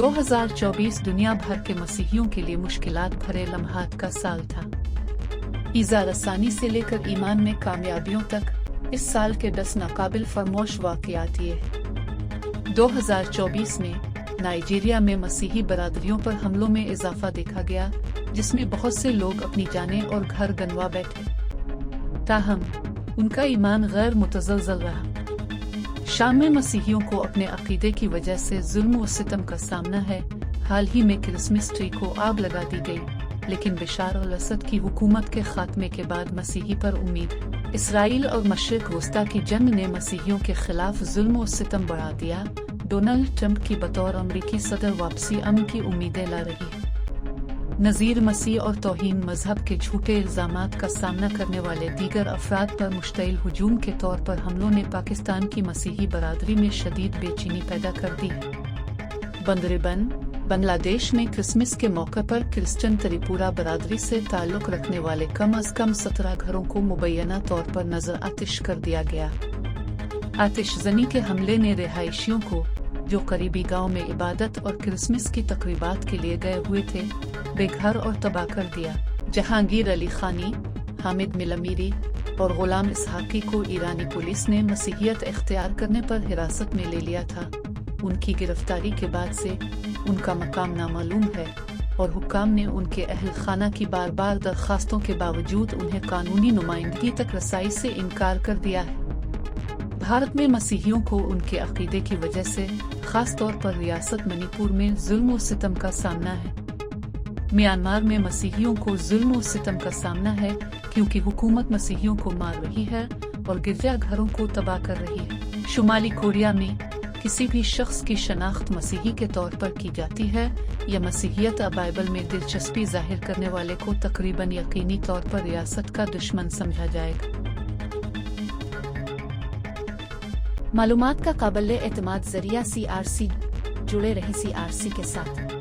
2024 दुनिया भर के मसीहियों के लिए मुश्किलात भरे लम्हात का साल था। ईज़ा रसानी से लेकर ईमान में कामयाबियों तक इस साल के 10 नाकाबिल फरमोश वाक़यात ये हैं। 2024 में नाइजीरिया में मसीही बरादरियों पर हमलों में इजाफा देखा गया, जिसमें बहुत से लोग अपनी जानें और घर गंवा बैठे। ताहम उनका ईमान गैर मुतज़लज़ल रहा। शाम में मसीहियों को अपने अक़ीदे की वजह से जुल्म व सितम का सामना है। हाल ही में क्रिसमस ट्री को आग लगा दी गई, लेकिन बशार अल-असद की हुकूमत के खात्मे के बाद मसीही पर उम्मीद है। इसराइल और मशरिक़ वस्ता की जंग ने मसीहियों के खिलाफ जुल्म व सितम बढ़ा दिया। डोनाल्ड ट्रंप की बतौर अमरीकी सदर वापसी अमन की उम्मीदें ला रही है। नज़ीर मसीह और तौहीन मजहब के झूठे इल्ज़ामात का सामना करने वाले दीगर अफराद पर मुश्तइल हुजूम के तौर पर हमलों ने पाकिस्तान की मसीही बरादरी में शदीद बेचैनी पैदा कर दी है। बंदरबन बांग्लादेश में क्रिसमस के मौके पर क्रिश्चियन त्रिपुरा बरादरी से ताल्लुक़ रखने वाले कम अज़ कम 17 घरों को मुबैना तौर पर नज़र आतिश कर दिया गया। आतिशज़नी के हमले ने रिहायशियों को, जो करीबी गांव में इबादत और क्रिसमस की तकरीबात के लिए गए हुए थे, बेघर और तबाह कर दिया। जहांगीर अली खानी, हामिद मिलमीरी और गुलाम इसहाकी को ईरानी पुलिस ने मसीहियत इख्तियार करने पर हिरासत में ले लिया था। उनकी गिरफ्तारी के बाद से उनका मकाम नामालूम है और हुक्काम ने उनके अहल खाना की बार बार दरख्वास्तों के बावजूद उन्हें कानूनी नुमाइंदगी तक रसाई से इनकार कर दिया है। भारत में मसीहियों को उनके अक़ीदे की वजह से, खास तौर पर रियासत मणिपुर में जुल्म व सितम का सामना है। म्यांमार में मसीहियों को जुल्म व सितम का सामना है क्योंकि हुकूमत मसीहियों को मार रही है और गिरजाघरों को तबाह कर रही है। शुमाली कोरिया में किसी भी शख्स की शनाख्त मसीही के तौर पर की जाती है या मसीहियत बाइबल में दिलचस्पी जाहिर करने वाले को तकरीबन यकीनी तौर पर रियासत का दुश्मन समझा जाएगा। मालूमात का काबिल एतमाद ज़रिया CRC, जुड़े रहें CRC के साथ।